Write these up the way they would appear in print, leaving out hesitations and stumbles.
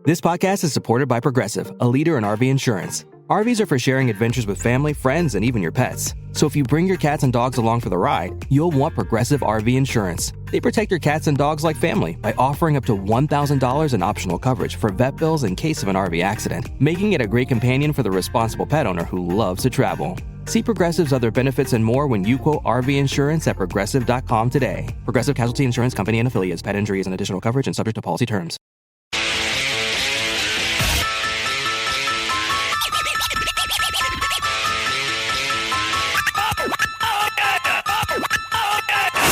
This podcast is supported by Progressive, a leader in RV insurance. RVs are for sharing adventures with family, friends, and even your pets. So if you bring your cats and dogs along for the ride, you'll want Progressive RV insurance. They protect your cats and dogs like family by offering up to $1,000 in optional coverage for vet bills in case of an RV accident, making it a great companion for the responsible pet owner who loves to travel. See Progressive's other benefits and more when you quote RV insurance at Progressive.com today. Progressive Casualty Insurance Company and Affiliates. Pet injuries and additional coverage and subject to policy terms.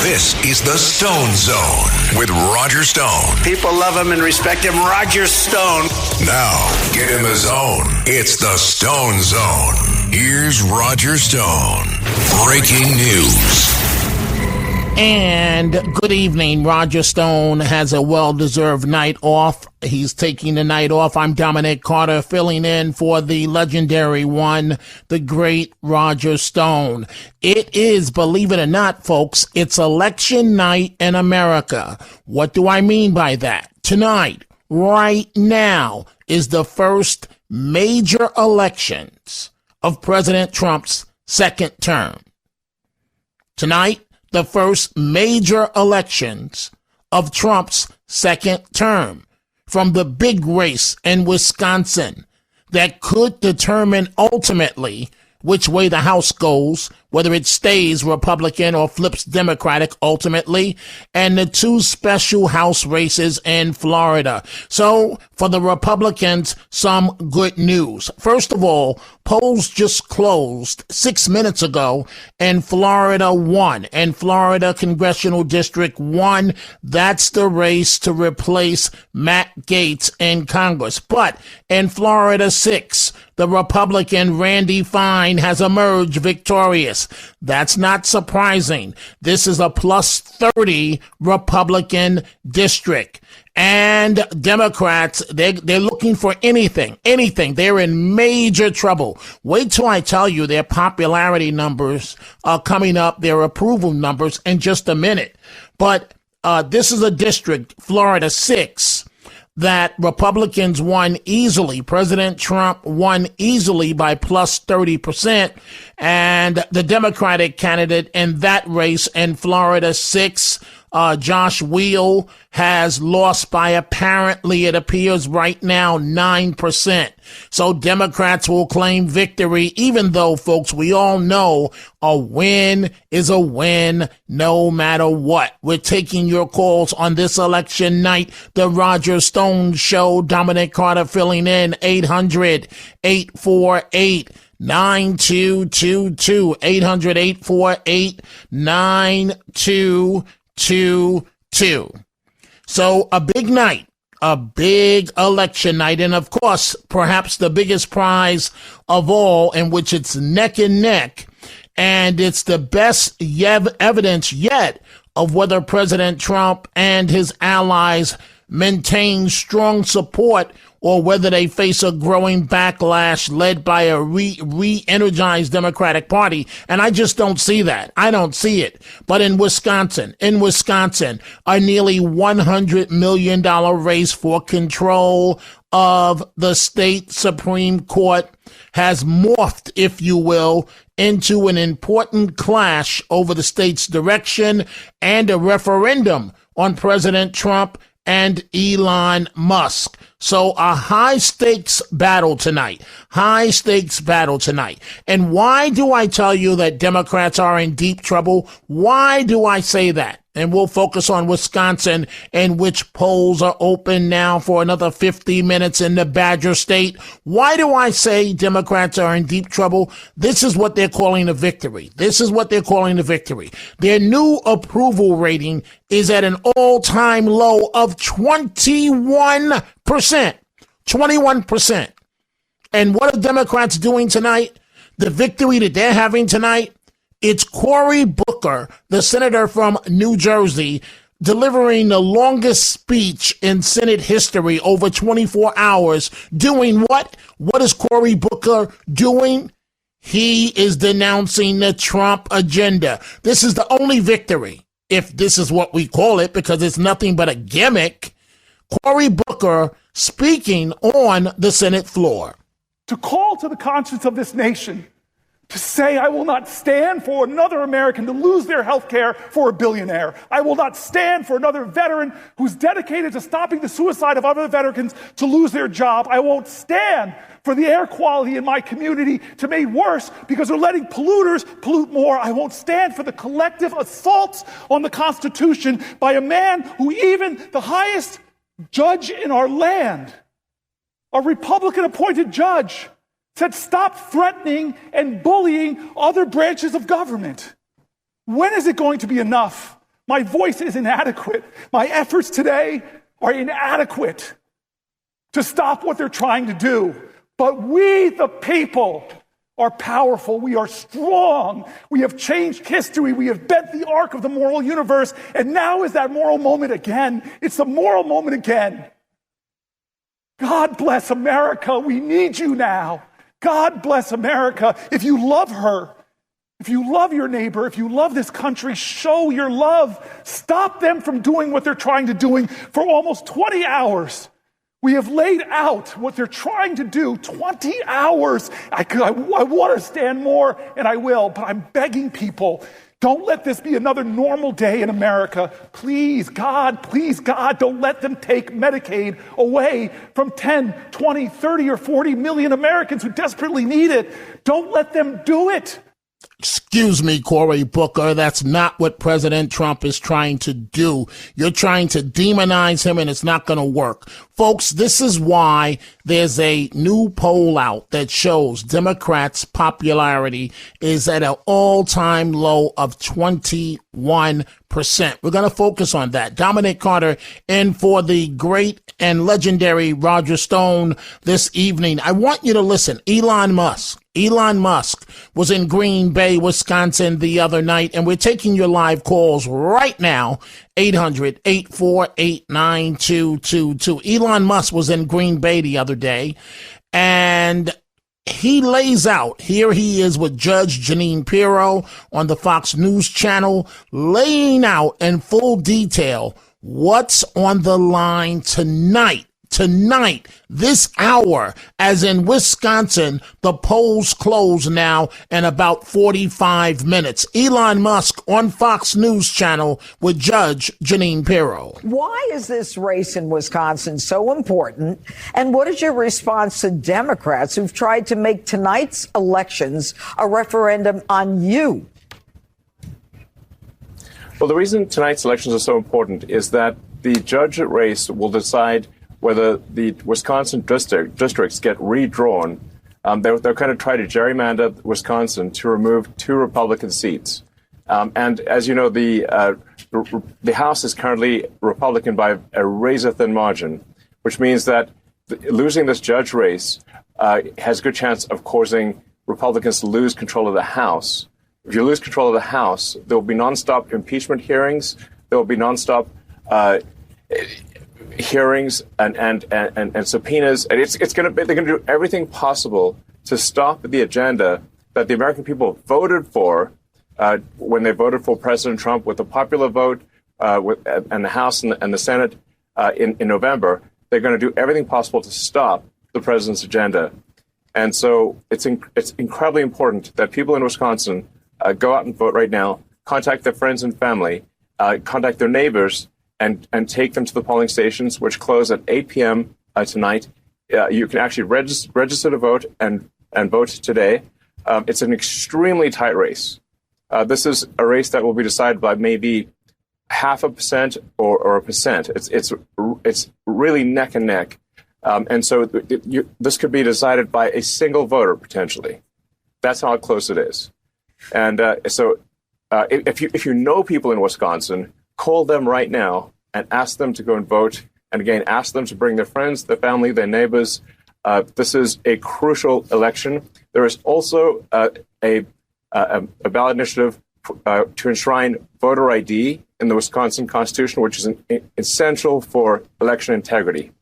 This is the Stone Zone with Roger Stone. People love him and respect him. Roger Stone. Now, get in the zone. It's the Stone Zone. Here's Roger Stone. Breaking news. And good evening. Roger Stone has a well-deserved night off. He's taking the night off. I'm Dominic Carter, filling in for the legendary one, the great Roger Stone. It is, believe it or not, folks, it's election night in America. What do I mean by that? Tonight, right now, is the first major elections of President Trump's second term. Tonight, the first major elections of Trump's second term, from the big race in Wisconsin that could determine ultimately which way the House goes, whether it stays Republican or flips Democratic ultimately, and the two special House races in Florida. So for the Republicans, some good news. First of all, polls just closed 6 minutes ago, and Florida won. And Florida Congressional District 1, that's the race to replace Matt Gaetz in Congress. But in Florida 6, the Republican Randy Fine has emerged victorious. That's not surprising. This is a plus 30 Republican district. And Democrats, they're looking for anything. They're in major trouble. Wait till I tell you their popularity numbers are coming up, their approval numbers, in just a minute. But this is a district, Florida 6, that Republicans won easily. President Trump won easily by plus 30%. And the Democratic candidate in that race in Florida 6, Josh Weil, has lost by apparently, it appears right now, 9%. So Democrats will claim victory, even though, folks, we all know a win is a win no matter what. We're taking your calls on this election night. The Roger Stone Show, Dominic Carter filling in, 800-848 9222, 800-848-9222. So a big night, a big election night, and of course, perhaps the biggest prize of all, in which it's neck and neck, and it's the best evidence yet of whether President Trump and his allies maintain strong support or whether they face a growing backlash led by a re-energized Democratic Party. And I just don't see that. I don't see it. But in Wisconsin, a nearly $100 million race for control of the state Supreme Court has morphed, if you will, into an important clash over the state's direction and a referendum on President Trump and Elon Musk. So a high-stakes battle tonight. And why do I tell you that Democrats are in deep trouble? Why do I say that? And we'll focus on Wisconsin, in which polls are open now for another 50 minutes in the Badger State. Why do I say Democrats are in deep trouble? This is what they're calling a victory. Their new approval rating is at an all-time low of 21%. 21%. And what are Democrats doing tonight? The victory that they're having tonight, it's Cory Booker, the senator from New Jersey, delivering the longest speech in Senate history, over 24 hours, doing what? What is Cory Booker doing? He is denouncing the Trump agenda. This is the only victory, if this is what we call it, because it's nothing but a gimmick. Cory Booker speaking on the Senate floor. To call to the conscience of this nation to say, I will not stand for another American to lose their health care for a billionaire. I will not stand for another veteran who's dedicated to stopping the suicide of other veterans to lose their job. I won't stand for the air quality in my community to be worse because they're letting polluters pollute more. I won't stand for the collective assaults on the Constitution by a man who even the highest judge in our land, a Republican-appointed judge, said, stop threatening and bullying other branches of government. When is it going to be enough? My voice is inadequate. My efforts today are inadequate to stop what they're trying to do. But we, the people, are powerful. We are strong. We have changed history. We have bent the arc of the moral universe. And now is that moral moment again. It's the moral moment again. God bless America. We need you now. God bless America. If you love her, if you love your neighbor, if you love this country, show your love. Stop them from doing what they're trying to do for almost 20 hours. We have laid out what they're trying to do. 20 hours. I want to stand more, and I will, but I'm begging people, don't let this be another normal day in America. Please, God, don't let them take Medicaid away from 10, 20, 30, or 40 million Americans who desperately need it. Don't let them do it. Excuse me, Cory Booker, that's not what President Trump is trying to do. You're trying to demonize him, and it's not going to work. Folks, this is why there's a new poll out that shows Democrats' popularity is at an all-time low of 21%. We're going to focus on that. Dominic Carter in for the great and legendary Roger Stone this evening. I want you to listen. Elon Musk was in Green Bay, Wisconsin the other night, and we're taking your live calls right now, 800-848-9222. Elon Musk was in Green Bay the other day, and he lays out, here he is with Judge Jeanine Pirro on the Fox News channel, laying out in full detail what's on the line tonight, this hour, as in Wisconsin, the polls close now in about 45 minutes. Elon Musk on Fox News channel with Judge Jeanine Pirro. Why is this race in Wisconsin so important? And what is your response to Democrats who've tried to make tonight's elections a referendum on you? Well, the reason tonight's elections are so important is that the judge race will decide whether the Wisconsin districts get redrawn. They're going to try to gerrymander Wisconsin to remove 2 Republican seats. And as you know, the House is currently Republican by a razor-thin margin, which means that losing this judge race has a good chance of causing Republicans to lose control of the House. If you lose control of the House, there will be nonstop impeachment hearings. There will be nonstop hearings and subpoenas, and they're going to do everything possible to stop the agenda that the American people voted for when they voted for President Trump with a popular vote and the House and the Senate in November. They're going to do everything possible to stop the president's agenda, and so it's incredibly important that people in Wisconsin go out and vote right now. Contact their friends and family, contact their neighbors, and take them to the polling stations, which close at 8 p.m. Tonight. You can actually register to vote and vote today. It's an extremely tight race. This is a race that will be decided by maybe 0.5% or 1%. It's really neck and neck. And so this could be decided by a single voter, potentially. That's how close it is. And so if you know people in Wisconsin, call them right now and ask them to go and vote. And again, ask them to bring their friends, their family, their neighbors. This is a crucial election. There is also a ballot initiative to enshrine voter ID in the Wisconsin Constitution, which is essential for election integrity.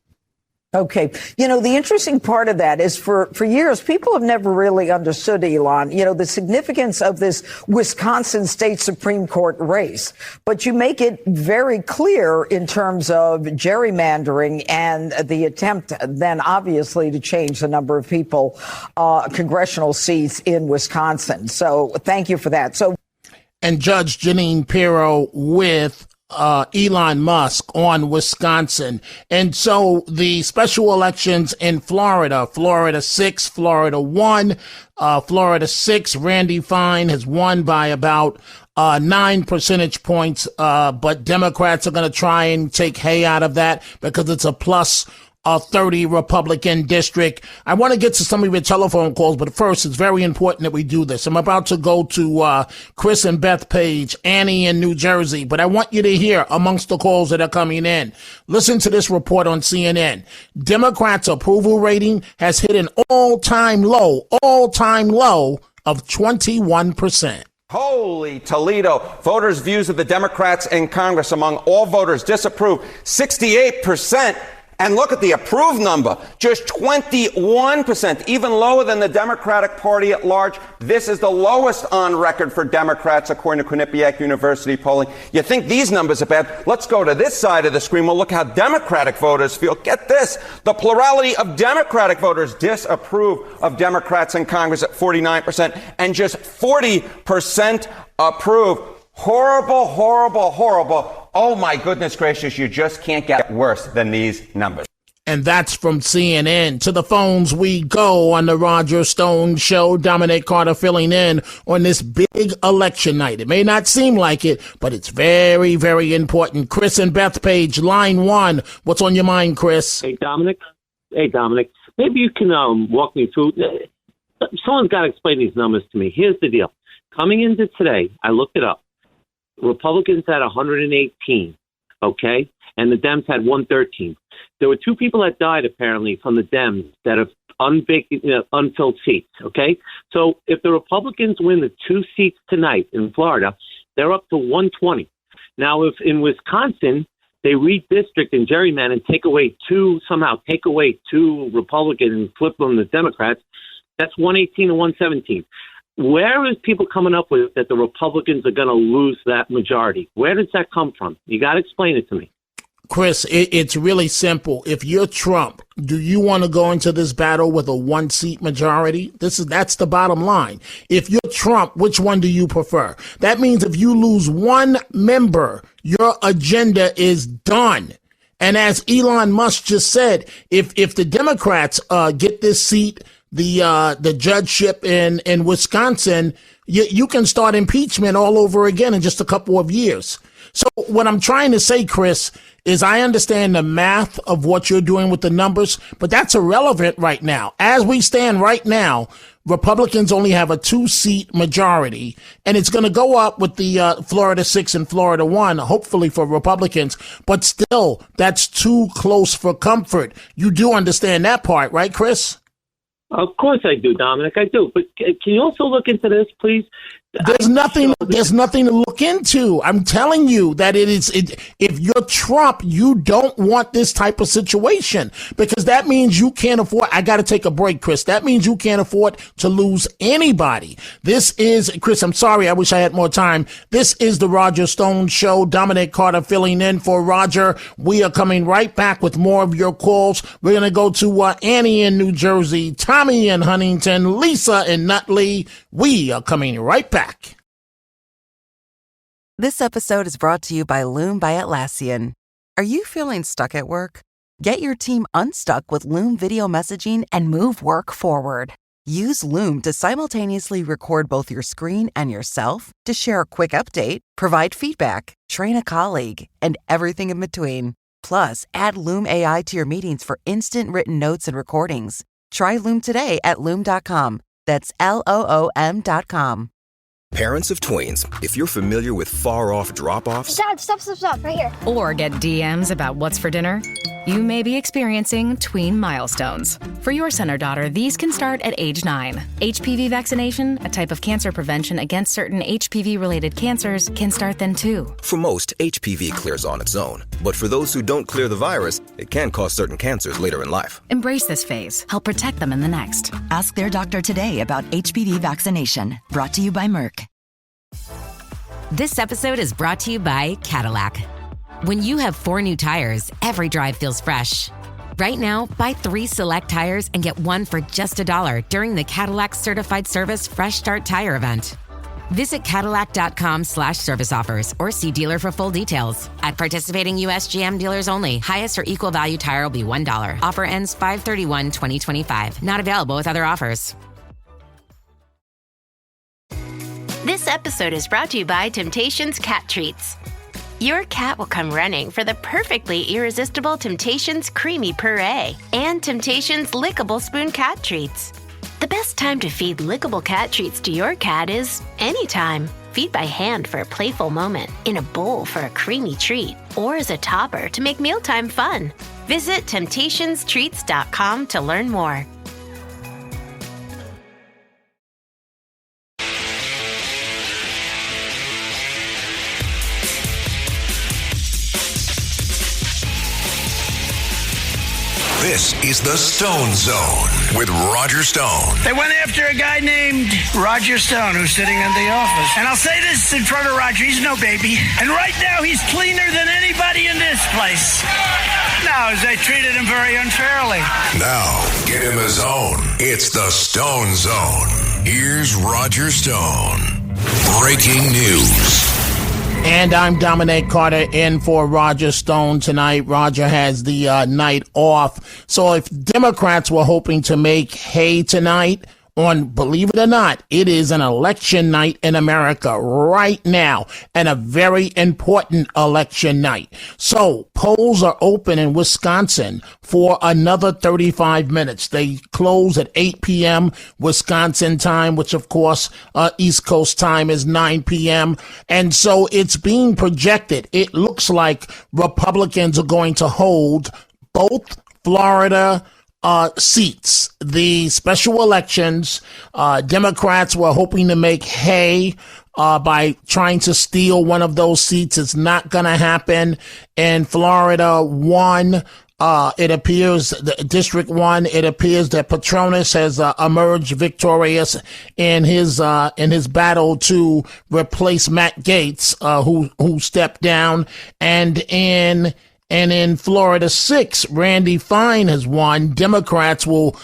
Okay. You know, the interesting part of that is for years, people have never really understood, Elon, you know, the significance of this Wisconsin State Supreme Court race. But you make it very clear in terms of gerrymandering and the attempt then obviously to change the number of people, congressional seats in Wisconsin. So thank you for that. And Judge Jeanine Pirro with Elon Musk on Wisconsin. And so the special elections in Florida 6, Florida 1, Florida 6, Randy Fine has won by about 9 percentage points. But Democrats are going to try and take hay out of that because it's a plus 30 Republican district. I want to get to some of your telephone calls, but first, it's very important that we do this. I'm about to go to Chris and Beth Page, Annie in New Jersey, but I want you to hear amongst the calls that are coming in. Listen to this report on CNN. Democrats' approval rating has hit an all-time low of 21%. Holy Toledo. Voters' views of the Democrats in Congress among all voters disapprove 68%. And look at the approved number, just 21%, even lower than the Democratic Party at large. This is the lowest on record for Democrats, according to Quinnipiac University polling. You think these numbers are bad? Let's go to this side of the screen. We'll look how Democratic voters feel. Get this. The plurality of Democratic voters disapprove of Democrats in Congress at 49%, and just 40% approve. Horrible, horrible, horrible. Oh, my goodness gracious, you just can't get worse than these numbers. And that's from CNN. To the phones we go on the Roger Stone Show. Dominic Carter filling in on this big election night. It may not seem like it, but it's very, very important. Chris and Beth Page, line 1. What's on your mind, Chris? Hey, Dominic. Maybe you can walk me through. Someone's got to explain these numbers to me. Here's the deal. Coming into today, I looked it up. Republicans had 118, okay? And the Dems had 113. There were 2 people that died, apparently, from the Dems that have unfilled seats, okay? So if the Republicans win the 2 seats tonight in Florida, they're up to 120. Now, if in Wisconsin they redistrict and gerrymander and take away 2 Republicans and flip them to Democrats, that's 118 to 117. Where is people coming up with that the Republicans are going to lose that majority? Where does that come from? You got to explain it to me. Chris, it's really simple. If you're Trump, do you want to go into this battle with a 1-seat majority? That's the bottom line. If you're Trump, which one do you prefer? That means if you lose 1 member, your agenda is done. And as Elon Musk just said, if the Democrats get this seat, the judgeship in Wisconsin, you can start impeachment all over again in just a couple of years. So what I'm trying to say, Chris, is I understand the math of what you're doing with the numbers, but that's irrelevant right now. As we stand right now, Republicans only have a 2-seat majority, and it's going to go up with the Florida 6 and Florida 1, hopefully for Republicans, but still, that's too close for comfort. You do understand that part, right, Chris? Of course I do, Dominic. I do. But can you also look into this, please? There's nothing to look into. I'm telling you that if you're Trump, you don't want this type of situation because that means you can't afford. I got to take a break, Chris. That means you can't afford to lose anybody. This is, Chris, I'm sorry. I wish I had more time. This is the Roger Stone Show. Dominic Carter filling in for Roger. We are coming right back with more of your calls. We're going to go to Annie in New Jersey, Tommy in Huntington, Lisa in Nutley. We are coming right back. This episode is brought to you by Loom by Atlassian. Are you feeling stuck at work? Get your team unstuck with Loom video messaging and move work forward. Use Loom to simultaneously record both your screen and yourself to share a quick update, provide feedback, train a colleague, and everything in between. Plus, add Loom AI to your meetings for instant written notes and recordings. Try Loom today at Loom.com. That's LOOM.com. Parents of tweens, if you're familiar with far-off drop-offs... Dad, stop, right here. Or get DMs about what's for dinner... You may be experiencing tween milestones. For your son or daughter, these can start at age 9. HPV vaccination, a type of cancer prevention against certain HPV-related cancers, can start then too. For most, HPV clears on its own. But for those who don't clear the virus, it can cause certain cancers later in life. Embrace this phase. Help protect them in the next. Ask their doctor today about HPV vaccination. Brought to you by Merck. This episode is brought to you by Cadillac. When you have 4 new tires, every drive feels fresh. Right now, buy 3 select tires and get 1 for just $1 during the Cadillac Certified Service Fresh Start Tire event. Visit Cadillac.com/service offers or see dealer for full details. At participating U.S. GM dealers only. Highest or equal value tire will be $1. Offer ends 5/31/2025. Not available with other offers. This episode is brought to you by Temptations Cat Treats. Your cat will come running for the perfectly irresistible Temptations Creamy Puree and Temptations Lickable Spoon Cat Treats. The best time to feed lickable cat treats to your cat is anytime. Feed by hand for a playful moment, in a bowl for a creamy treat, or as a topper to make mealtime fun. Visit TemptationsTreats.com to learn more. This is the Stone Zone with Roger Stone. They went after a guy named Roger Stone who's sitting in the office. And I'll say this in front of Roger, he's no baby. And right now he's cleaner than anybody in this place. No, they treated him very unfairly. Now, get in the zone. It's the Stone Zone. Here's Roger Stone. Breaking news. And I'm Dominic Carter in for Roger Stone tonight. Roger has the night off. So if Democrats were hoping to make hay tonight on, believe it or not, it is an election night in America right now, and a very important election night. So polls are open in Wisconsin for another 35 minutes. They close at 8 p.m. Wisconsin time, which of course, East Coast time is 9 p.m. And so it's being projected. It looks like Republicans are going to hold both Florida seats. The special elections, Democrats were hoping to make hay by trying to steal one of those seats. It's not going to happen. In Florida 1, it appears, District 1, it appears that Petronas has emerged victorious in his battle to replace Matt Gaetz, who stepped down. And in Florida 6, Randy Fine has won. Democrats will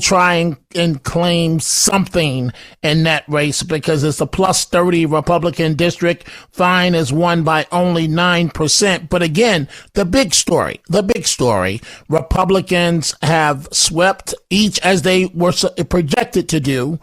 try and claim something in that race because it's a plus 30 Republican district. Fine has won by only 9%. But again, the big story, Republicans have swept each, as they were projected to do,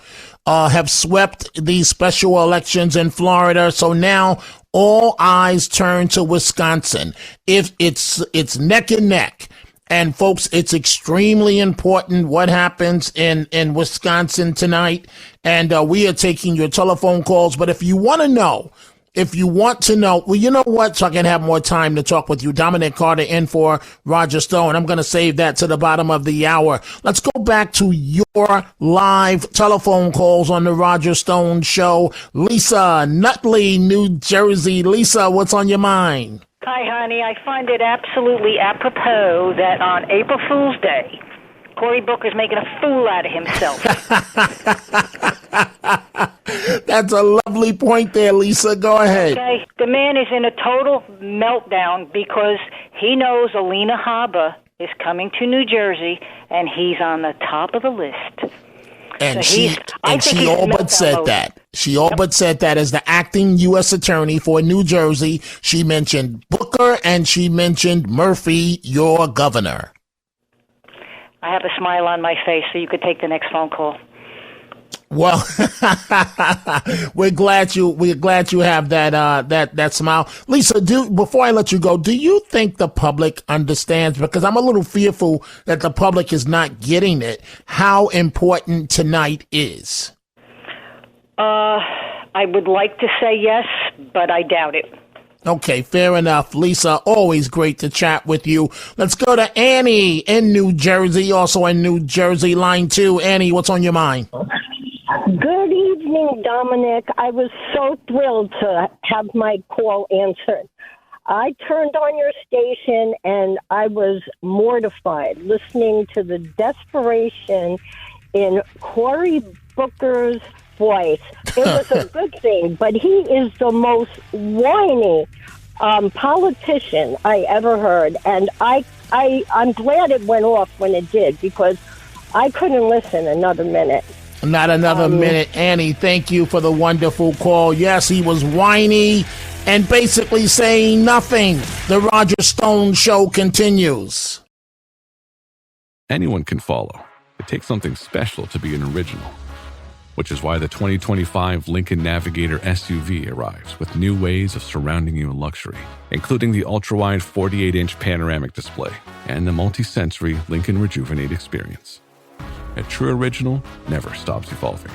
have swept these special elections in Florida. So now all eyes turn to Wisconsin. If it's neck and neck. And folks, it's extremely important what happens in Wisconsin tonight. And we are taking your telephone calls. But if you want to know, well, you know what? So I can have more time to talk with you. Dominic Carter in for Roger Stone. I'm going to save that to the bottom of the hour. Let's go back to your live telephone calls on the Roger Stone Show. Lisa, Nutley, New Jersey. Lisa, what's on your mind? Hi, honey. I find it absolutely apropos that on April Fool's Day, Cory Booker's making a fool out of himself. That's a lovely point there, Lisa. Go ahead. Okay. The man is in a total meltdown because he knows Alina Habba is coming to New Jersey, and he's on the top of the list. And she all but said that. She all but said that as the acting U.S. attorney for New Jersey. She mentioned Booker and she mentioned Murphy, your governor. I have a smile on my face, so you could take the next phone call. Well, we're glad you have that smile. Lisa, before I let you go, do you think the public understands, because I'm a little fearful that the public is not getting it, how important tonight is? I would like to say yes, but I doubt it. Okay, fair enough. Lisa, always great to chat with you. Let's go to Annie in New Jersey, also in New Jersey, line 2. Annie, what's on your mind? Good evening, Dominic. I was so thrilled to have my call answered. I turned on your station and I was mortified listening to the desperation in Cory Booker's voice. It was a good thing, but he is the most whiny politician I ever heard. And I'm glad it went off when it did, because I couldn't listen another minute. Not another minute. Annie, thank you for the wonderful call. Yes, he was whiny and basically saying nothing. The Roger Stone Show continues. Anyone can follow. It takes something special to be an original, which is why the 2025 Lincoln Navigator SUV arrives with new ways of surrounding you in luxury, including the ultra-wide 48-inch panoramic display and the multi-sensory Lincoln Rejuvenate experience. A true original never stops evolving.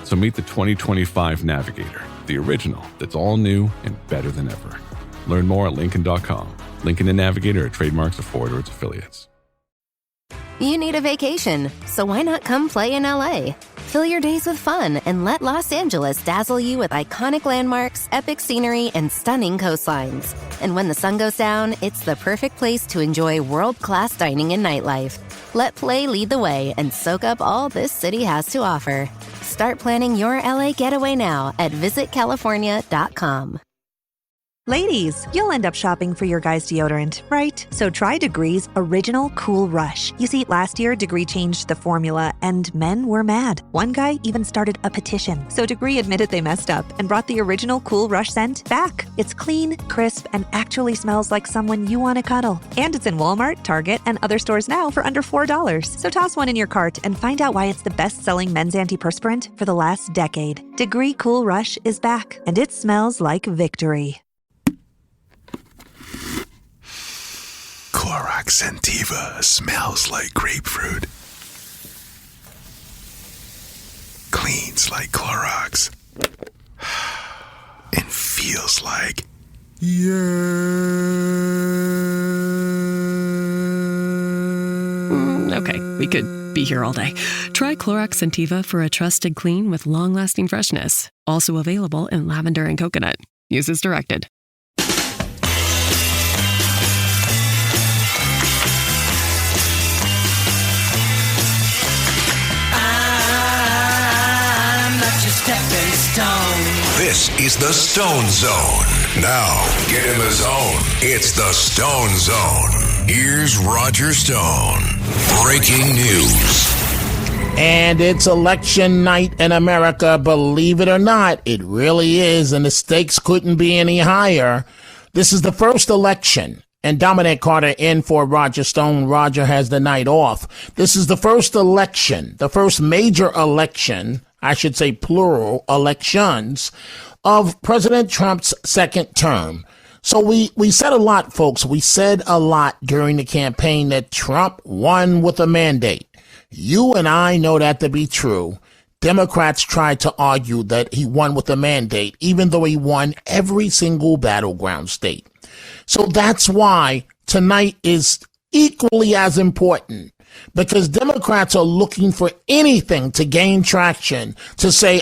So meet the 2025 Navigator, the original that's all new and better than ever. Learn more at Lincoln.com. Lincoln and Navigator are trademarks of Ford or its affiliates. You need a vacation, so why not come play in LA? Fill your days with fun and let Los Angeles dazzle you with iconic landmarks, epic scenery, and stunning coastlines. And when the sun goes down, it's the perfect place to enjoy world-class dining and nightlife. Let play lead the way and soak up all this city has to offer. Start planning your LA getaway now at visitcalifornia.com. Ladies, you'll end up shopping for your guy's deodorant, right? So try Degree's Original Cool Rush. You see, last year, Degree changed the formula, and men were mad. One guy even started a petition. So Degree admitted they messed up and brought the Original Cool Rush scent back. It's clean, crisp, and actually smells like someone you want to cuddle. And it's in Walmart, Target, and other stores now for under $4. So toss one in your cart and find out why it's the best-selling men's antiperspirant for the last decade. Degree Cool Rush is back, and it smells like victory. Clorox Sentiva smells like grapefruit. Cleans like Clorox. And feels like... Okay, we could be here all day. Try Clorox Sentiva for a trusted clean with long-lasting freshness. Also available in lavender and coconut. Use as directed. Stepping Stone. This is the Stone Zone. Now, get in the zone. It's the Stone Zone. Here's Roger Stone. Breaking news. And it's election night in America. Believe it or not, it really is. And the stakes couldn't be any higher. This is the first election. And Dominic Carter in for Roger Stone. Roger has the night off. This is the first election, the first major election, I should say plural, elections of President Trump's second term. So we said a lot, folks. We said a lot during the campaign that Trump won with a mandate. You and I know that to be true. Democrats tried to argue that he won with a mandate, even though he won every single battleground state. So that's why tonight is equally as important, because Democrats are looking for anything to gain traction, to say,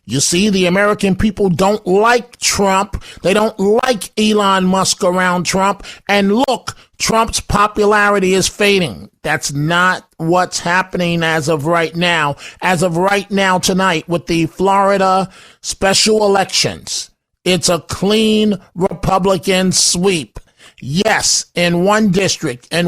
you see, the American people don't like Trump. They don't like Elon Musk around Trump. And look, Trump's popularity is fading. That's not what's happening as of right now. As of right now tonight with the Florida special elections, it's a clean Republican sweep. Yes, in one district in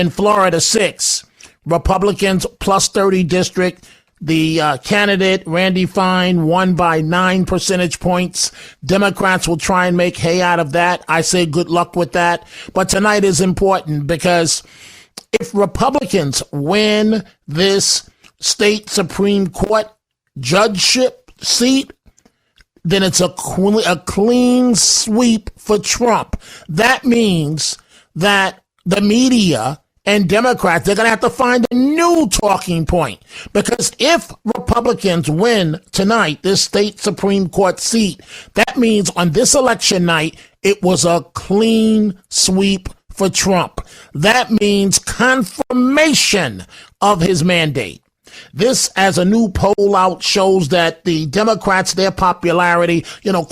Florida, 6 Republicans plus 30 district. The candidate, Randy Fine, won by 9 percentage points. Democrats will try and make hay out of that. I say good luck with that. But tonight is important because if Republicans win this state Supreme Court judgeship seat, then it's a clean sweep for Trump. That means that the media and Democrats, they're going to have to find a new talking point. Because if Republicans win tonight, this state Supreme Court seat, that means on this election night, it was a clean sweep for Trump. That means confirmation of his mandate. This, as a new poll out, shows that the Democrats, their popularity,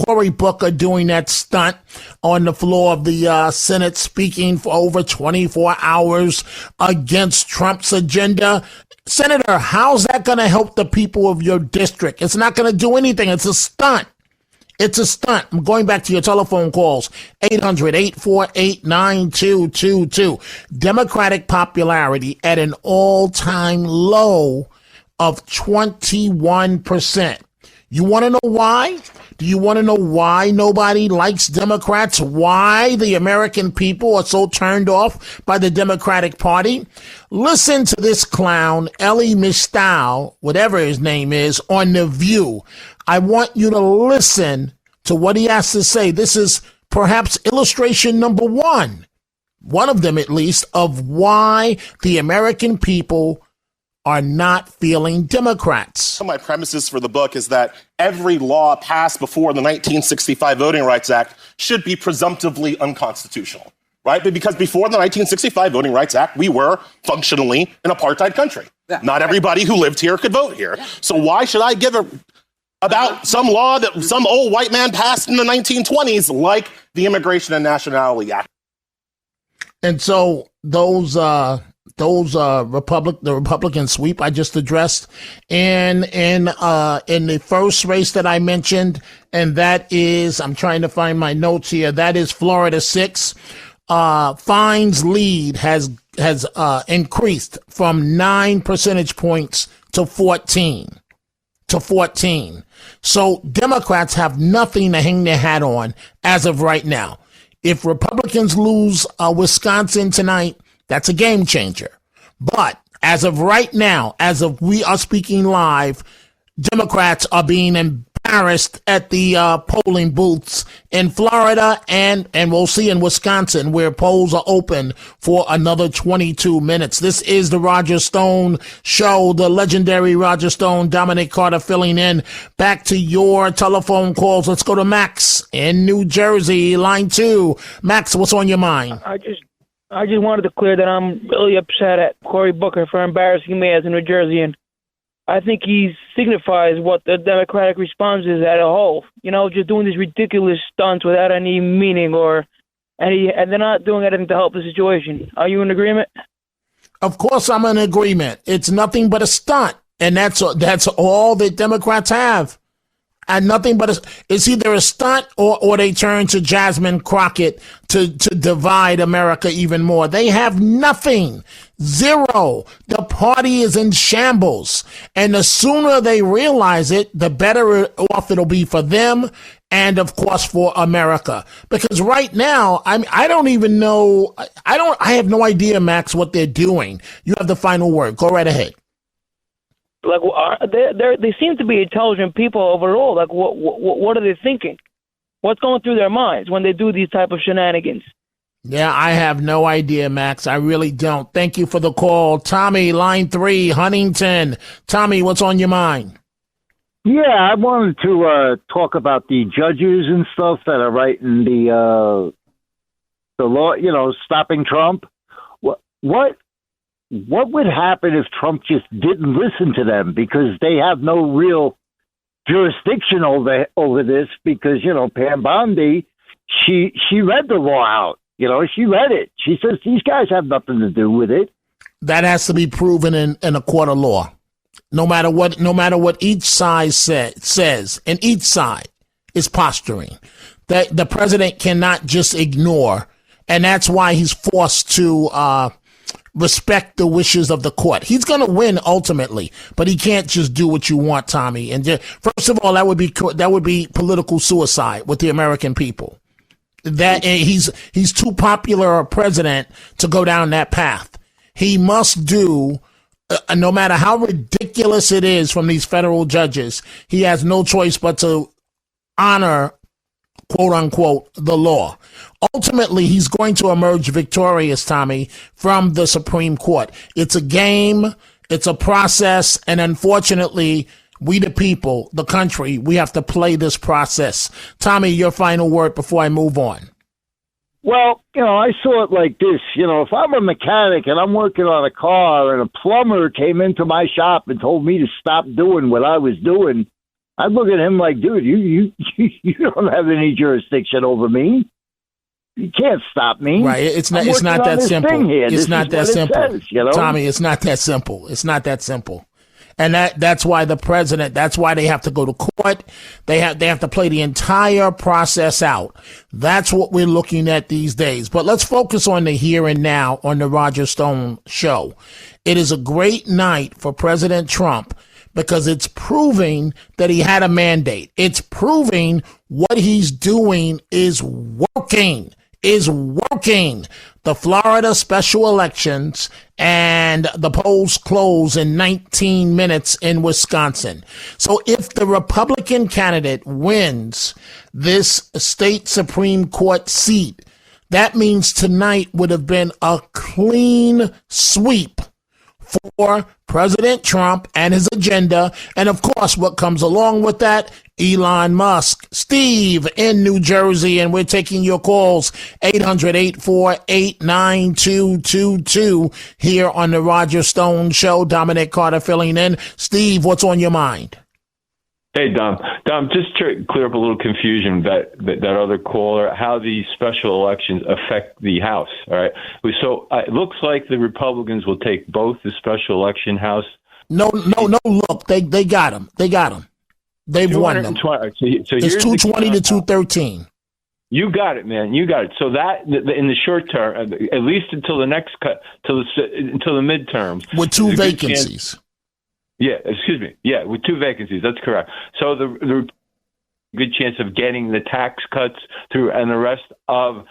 Cory Booker doing that stunt on the floor of the Senate, speaking for over 24 hours against Trump's agenda. Senator, how's that going to help the people of your district? It's not going to do anything. It's a stunt. It's a stunt. I'm going back to your telephone calls. 800-848-9222. Democratic popularity at an all-time low of 21%. You want to know why? Do you want to know why nobody likes Democrats? Why the American people are so turned off by the Democratic Party? Listen to this clown, Elie Mystal, whatever his name is, on The View. I want you to listen to what he has to say. This is perhaps illustration number one of them at least, of why the American people are not feeling Democrats. My premises for the book is that every law passed before the 1965 Voting Rights Act should be presumptively unconstitutional, right? But because before the 1965 Voting Rights Act, we were functionally an apartheid country. Yeah. Not everybody who lived here could vote here. Yeah. So why should I give about some law that some old white man passed in the 1920s, like the Immigration and Nationality Act? And so the Republican sweep I just addressed in the first race that I mentioned, and that is, I'm trying to find my notes here, that is Florida 6. Fine's lead has increased from 9 percentage points to 14. So Democrats have nothing to hang their hat on as of right now. If Republicans lose Wisconsin tonight, that's a game changer. But as of right now, as of we are speaking live, Democrats are being embarrassed at the polling booths in Florida and we'll see in Wisconsin, where polls are open for another 22 minutes. This is the Roger Stone Show, the legendary Roger Stone, Dominic Carter filling in. Back to your telephone calls. Let's go to Max in New Jersey, line 2. Max, what's on your mind? I just wanted to clear that I'm really upset at Cory Booker for embarrassing me as a New Jerseyan. I think he signifies what the Democratic response is as a whole. Just doing these ridiculous stunts without any meaning and they're not doing anything to help the situation. Are you in agreement? Of course I'm in agreement. It's nothing but a stunt, and that's all that Democrats have. And nothing but it's either a stunt or they turn to Jasmine Crockett to divide America even more. They have nothing. Zero. The party is in shambles. And the sooner they realize it, the better off it'll be for them and, of course, for America. Because right now, I don't even know. I have no idea, Max, what they're doing. You have the final word. Go right ahead. Like, they seem to be intelligent people overall. Like, what are they thinking? What's going through their minds when they do these type of shenanigans? Yeah, I have no idea, Max. I really don't. Thank you for the call. Tommy, line 3, Huntington. Tommy, what's on your mind? Yeah, I wanted to talk about the judges and stuff that are writing the law, stopping Trump. What would happen if Trump just didn't listen to them? Because they have no real jurisdiction over this. Because Pam Bondi, she read the law out. She read it. She says these guys have nothing to do with it. That has to be proven in a court of law. No matter what each side says, and each side is posturing, that the president cannot just ignore, and that's why he's forced to respect the wishes of the court. He's going to win ultimately, but he can't just do what you want, Tommy. And first of all, that would be political suicide with the American people. That he's too popular a president to go down that path. He must do, no matter how ridiculous it is from these federal judges, he has no choice but to honor quote unquote, the law. Ultimately, he's going to emerge victorious, Tommy, from the Supreme Court. It's a game, it's a process, and unfortunately, we the people, the country, we have to play this process. Tommy, your final word before I move on. Well, I saw it like this. If I'm a mechanic and I'm working on a car and a plumber came into my shop and told me to stop doing what I was doing, I'd look at him like, dude, you don't have any jurisdiction over me. You can't stop me. Right. It's not that simple. It's not that simple. Tommy, it's not that simple. It's not that simple. And that's why the president, that's why they have to go to court. They have to play the entire process out. That's what we're looking at these days. But let's focus on the here and now on the Roger Stone show. It is a great night for President Trump because it's proving that he had a mandate. It's proving what he's doing is working. The Florida special elections and the polls close in 19 minutes in Wisconsin. So if the Republican candidate wins this state Supreme Court seat, that means tonight would have been a clean sweep for President Trump and his agenda. And of course, what comes along with that? Elon Musk. Steve in New Jersey, and we're taking your calls 800-848-9222 here on the Roger Stone Show. Dominic Carter filling in. Steve, what's on your mind? Hey, Dom, just to clear up a little confusion that other caller, how these special elections affect the House. All right. So it looks like the Republicans will take both the special election House. No. Look, they got them. They've won them. So it's 220 to 213. You got it, man. You got it. So that in the short term, at least until the next until the midterms, with two vacancies. With two vacancies. That's correct. So the good chance of getting the tax cuts through and the rest of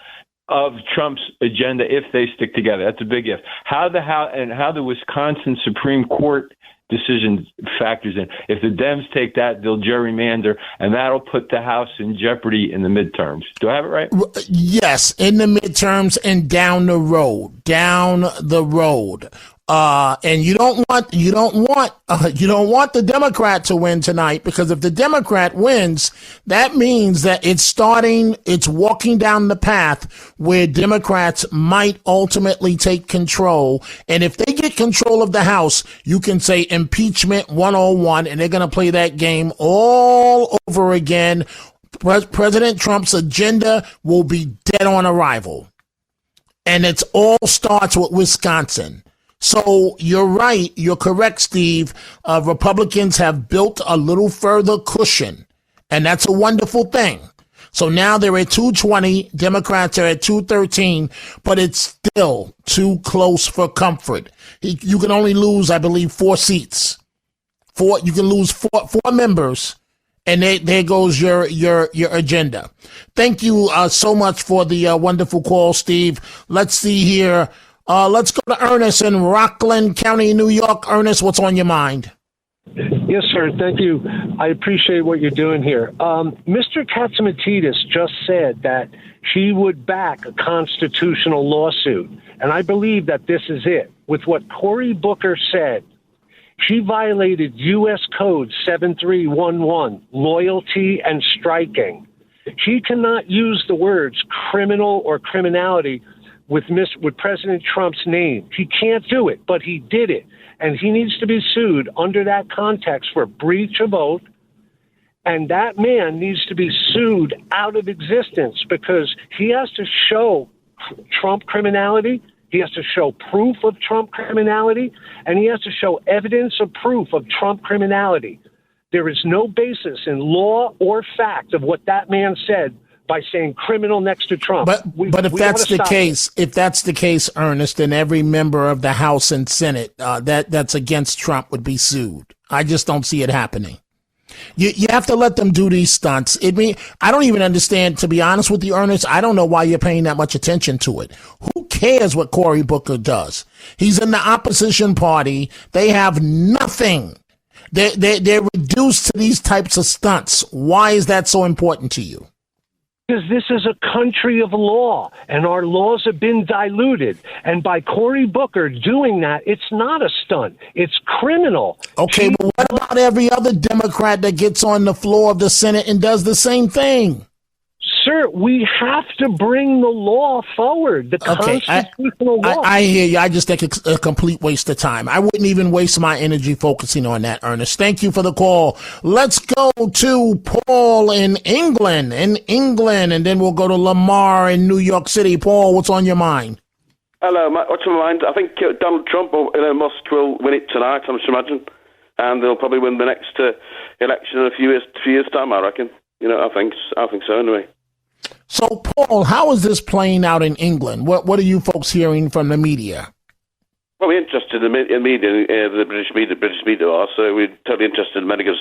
Trump's agenda if they stick together. That's a big if. How the Wisconsin Supreme Court decision factors in. If the Dems take that, they'll gerrymander, and that'll put the House in jeopardy in the midterms. Do I have it right? Yes, in the midterms and down the road. And you don't want the Democrat to win tonight, because if the Democrat wins, that means that it's walking down the path where Democrats might ultimately take control. And if they get control of the House, you can say impeachment 101, and they're going to play that game all over again. President Trump's agenda will be dead on arrival. And it all starts with Wisconsin. So you're right. You're correct, Steve. Republicans have built a little further cushion, and that's a wonderful thing. So now they're at 220. Democrats are at 213, but it's still too close for comfort. You can only lose, I believe, 4 seats. You can lose four members, and there goes your agenda. Thank you so much for the wonderful call, Steve. Let's see here. Let's go to Ernest in Rockland County, New York. Ernest, what's on your mind? Yes, sir. Thank you. I appreciate what you're doing here. Mr. Katzimatidis just said that she would back a constitutional lawsuit, and I believe that this is it. With what Cory Booker said, she violated U.S. Code 7311, loyalty and striking. She cannot use the words criminal or criminality with President Trump's name. He can't do it, but he did it. And he needs to be sued under that context for breach of oath. And that man needs to be sued out of existence, because he has to show Trump criminality. He has to show proof of Trump criminality, and he has to show evidence of proof of Trump criminality. There is no basis in law or fact of what that man said by saying criminal next to Trump. But if that's the case, Ernest, then every member of the House and Senate that's against Trump would be sued. I just don't see it happening. You have to let them do these stunts. I don't even understand, to be honest with you, Ernest. I don't know why you're paying that much attention to it. Who cares what Cory Booker does? He's in the opposition party. They have nothing. They're reduced to these types of stunts. Why is that so important to you? Because this is a country of law, and our laws have been diluted. And by Cory Booker doing that, it's not a stunt. It's criminal. Okay, but what about every other Democrat that gets on the floor of the Senate and does the same thing? Sir, we have to bring the law forward, the constitutional law. I hear you. I just think it's a complete waste of time. I wouldn't even waste my energy focusing on that, Ernest. Thank you for the call. Let's go to Paul in England, and then we'll go to Lamar in New York City. Paul, what's on your mind? Hello, what's on my mind? I think Donald Trump or Elon Musk will win it tonight, I must imagine. And they'll probably win the next election in a few years' time, I reckon. I think so anyway. So, Paul, how is this playing out in England? What are you folks hearing from the media? Well, we're interested in the media, the British media are, so we're totally interested in America's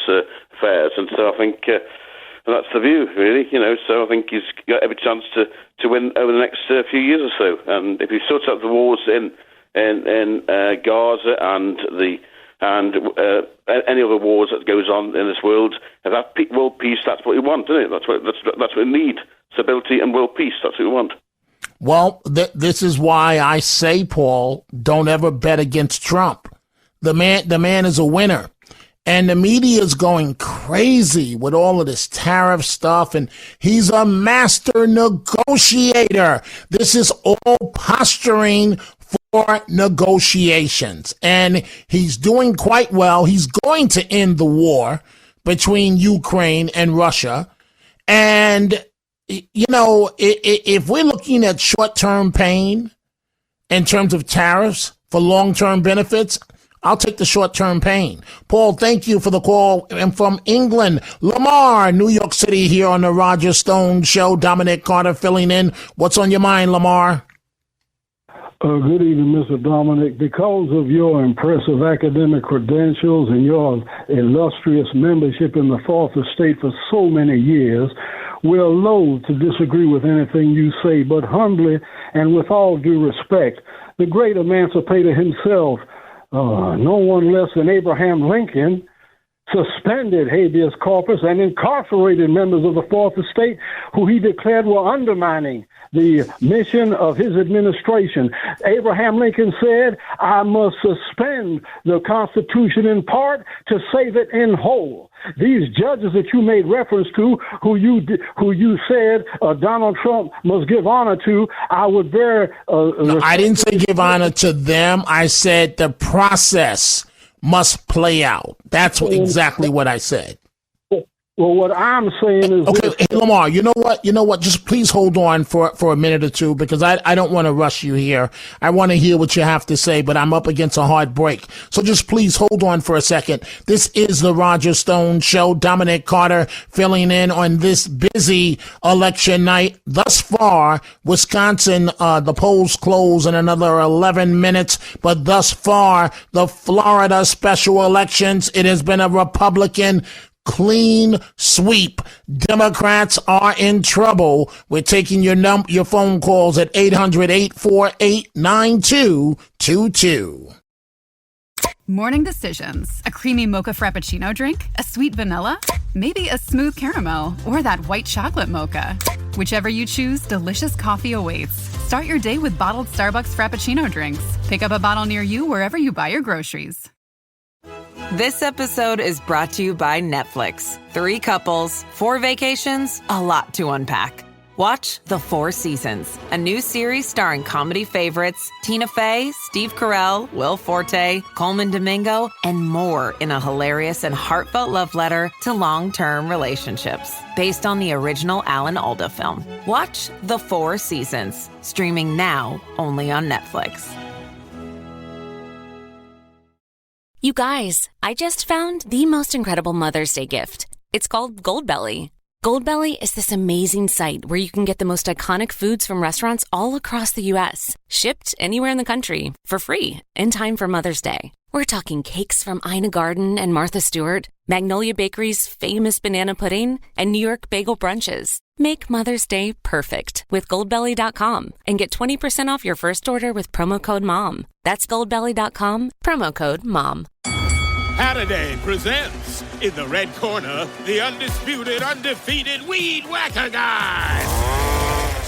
affairs, and so I think that's the view, really. So I think he's got every chance to win over the next few years or so. And if he sorts out the wars in Gaza and any other wars that goes on in this world, if that world peace, that's what we want, isn't it? That's what we need. Stability and world peace. That's what we want. Well, this is why I say, Paul, don't ever bet against Trump. The man is a winner. And the media is going crazy with all of this tariff stuff, and he's a master negotiator. This is all posturing for negotiations, and he's doing quite well. He's going to end the war between Ukraine and Russia. And, if we're looking at short-term pain in terms of tariffs for long-term benefits, I'll take the short-term pain. Paul, thank you for the call. And from England, Lamar, New York City, here on the Roger Stone Show. Dominic Carter filling in. What's on your mind, Lamar? Good evening, Mr. Dominic. Because of your impressive academic credentials and your illustrious membership in the Fourth Estate for so many years, we're loath to disagree with anything you say, but humbly and with all due respect, the great emancipator himself, no one less than Abraham Lincoln, suspended habeas corpus and incarcerated members of the Fourth Estate who he declared were undermining the mission of his administration. Abraham Lincoln said, I must suspend the Constitution in part to save it in whole. These judges that you made reference to, who you said Donald Trump must give honor to, I would very... No, I didn't say give honor to them. I said the process must play out. That's exactly what I said. Well, what I'm saying is... Okay, hey, Lamar, you know what? Just please hold on for a minute or two, because I don't want to rush you here. I want to hear what you have to say, but I'm up against a hard break. So just please hold on for a second. This is the Roger Stone Show. Dominic Carter filling in on this busy election night. Thus far, Wisconsin, the polls close in another 11 minutes, but thus far, the Florida special elections, it has been a Republican clean sweep. Democrats are in trouble. We're taking your phone calls at 800-848-9222. Morning decisions. A creamy mocha frappuccino drink? A sweet vanilla? Maybe a smooth caramel? Or that white chocolate mocha? Whichever you choose, delicious coffee awaits. Start your day with bottled Starbucks Frappuccino drinks. Pick up a bottle near you wherever you buy your groceries. This episode is brought to you by Netflix. 3 couples, 4 vacations, a lot to unpack. Watch The 4 Seasons, a new series starring comedy favorites Tina Fey, Steve Carell, Will Forte, Coleman Domingo, and more in a hilarious and heartfelt love letter to long-term relationships. Based on the original Alan Alda film. Watch The 4 Seasons, streaming now only on Netflix. You guys, I just found the most incredible Mother's Day gift. It's called Goldbelly. Goldbelly is this amazing site where you can get the most iconic foods from restaurants all across the U.S., shipped anywhere in the country for free in time for Mother's Day. We're talking cakes from Ina Garten and Martha Stewart, Magnolia Bakery's famous banana pudding, and New York bagel brunches. Make Mother's Day perfect with Goldbelly.com and get 20% off your first order with promo code MOM. That's Goldbelly.com, promo code MOM. Halliday presents, in the red corner, the undisputed, undefeated Weed Whacker Guy.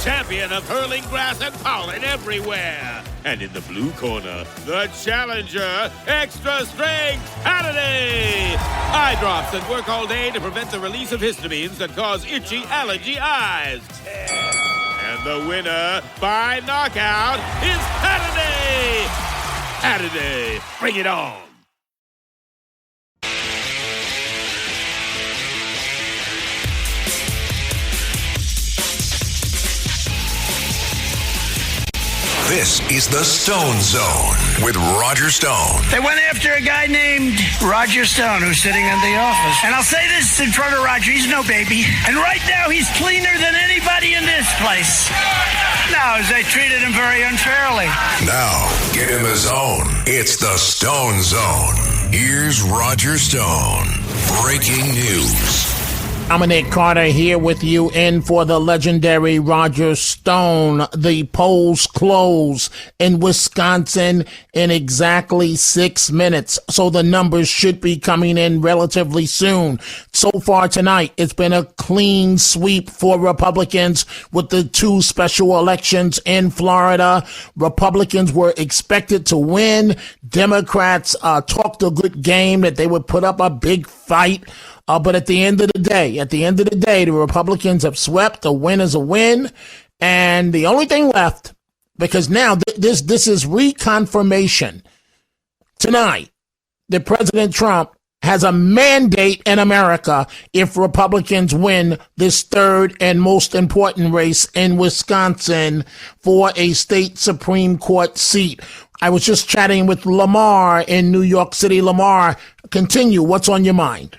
champion of hurling grass and pollen everywhere. And in the blue corner, the challenger, extra strength Holiday. Eye drops that work all day to prevent the release of histamines that cause itchy allergy eyes. And the winner by knockout is Holiday. Holiday, bring it on. This is the Stone Zone with Roger Stone. They went after a guy named Roger Stone who's sitting in the office. And I'll say this in front of Roger, he's no baby. And right now he's cleaner than anybody in this place. No, they treated him very unfairly. Now, get in the zone. It's the Stone Zone. Here's Roger Stone. Breaking news. Dominic Carter here with you in for the legendary Roger Stone. The polls close in Wisconsin in exactly 6 minutes, so the numbers should be coming in relatively soon. So far tonight, it's been a clean sweep for Republicans with the 2 special elections in Florida. Republicans were expected to win. Democrats talked a good game that they would put up a big fight. But at the end of the day, the Republicans have swept. A win is a win. And the only thing left, because now this is reconfirmation tonight that President Trump has a mandate in America if Republicans win this third and most important race in Wisconsin for a state Supreme Court seat. I was just chatting with Lamar in New York City. Lamar, continue. What's on your mind?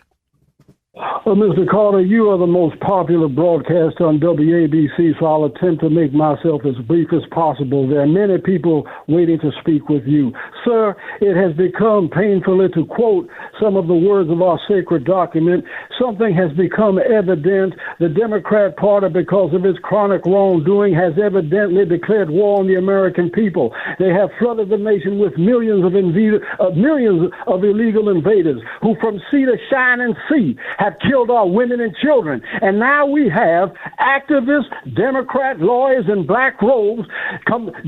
Well, Mr. Carter, you are the most popular broadcaster on WABC, so I'll attempt to make myself as brief as possible. There are many people waiting to speak with you. Sir, it has become painfully to quote some of the words of our sacred document. Something has become evident. The Democrat Party, because of its chronic wrongdoing, has evidently declared war on the American people. They have flooded the nation with millions of illegal invaders who from sea to shining sea have killed our women and children. And now we have activists, Democrat lawyers in black robes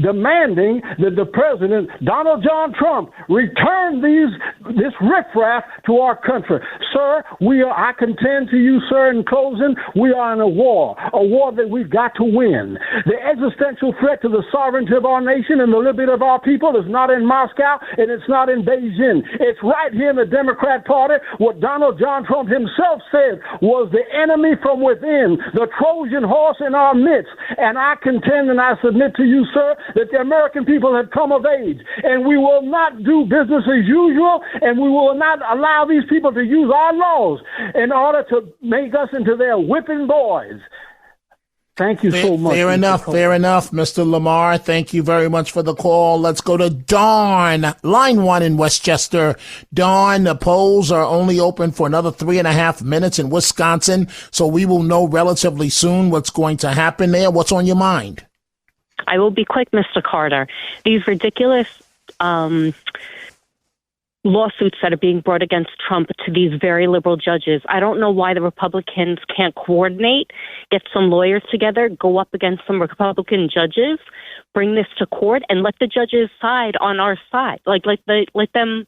demanding that the president, Donald John Trump, return this riffraff to our country. Sir, I contend to you, sir, in closing, we are in a war that we've got to win. The existential threat to the sovereignty of our nation and the liberty of our people is not in Moscow and it's not in Beijing. It's right here in the Democrat Party. What Donald John Trump himself said was the enemy from within, the Trojan horse in our midst. And I contend and I submit to you, sir, that the American people have come of age. And we will not do business as usual, and we will not allow these people to use our laws in order to make us into their whipping boys. Thank you so much. Fair enough, Mr. Lamar. Thank you very much for the call. Let's go to Dawn, line 1 in Westchester. Dawn, the polls are only open for another 3.5 minutes in Wisconsin, so we will know relatively soon what's going to happen there. What's on your mind? I will be quick, Mr. Carter. These ridiculous lawsuits that are being brought against Trump to these very liberal judges. I don't know why the Republicans can't coordinate, get some lawyers together, go up against some Republican judges, bring this to court, and let the judges side on our side. Let them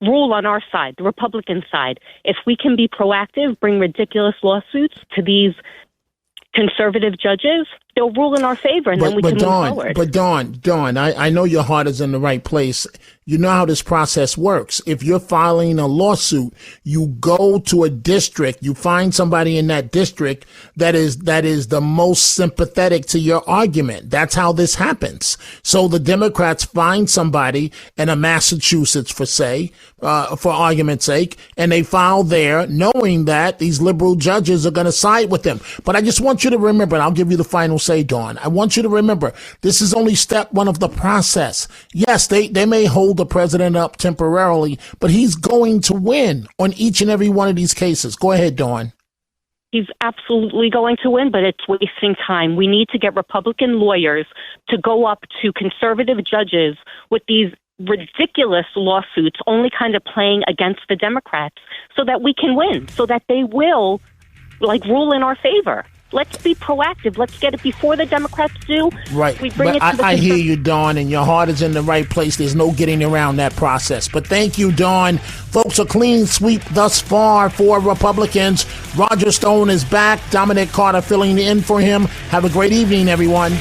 rule on our side, the Republican side. If we can be proactive, bring ridiculous lawsuits to these conservative judges, they'll rule in our favor, and then we can move forward. But Dawn, I know your heart is in the right place. You know how this process works. If you're filing a lawsuit, you go to a district, you find somebody in that district that is the most sympathetic to your argument. That's how this happens. So the Democrats find somebody in a Massachusetts, for argument's sake, and they file there knowing that these liberal judges are going to side with them. But I just want you to remember, and I'll give you the final say, Dawn. I want you to remember, this is only step 1 of the process. Yes, they may hold the president up temporarily, but he's going to win on each and every one of these cases. Go ahead, Dawn. He's absolutely going to win, but it's wasting time. We need to get Republican lawyers to go up to conservative judges with these ridiculous lawsuits, only kind of playing against the Democrats, so that we can win, so that they will rule in our favor. Let's be proactive. Let's get it before the Democrats do. Right. We bring but it to the I hear you, Dawn, and your heart is in the right place. There's no getting around that process. But thank you, Dawn. Folks, a clean sweep thus far for Republicans. Roger Stone is back. Dominic Carter filling in for him. Have a great evening, everyone.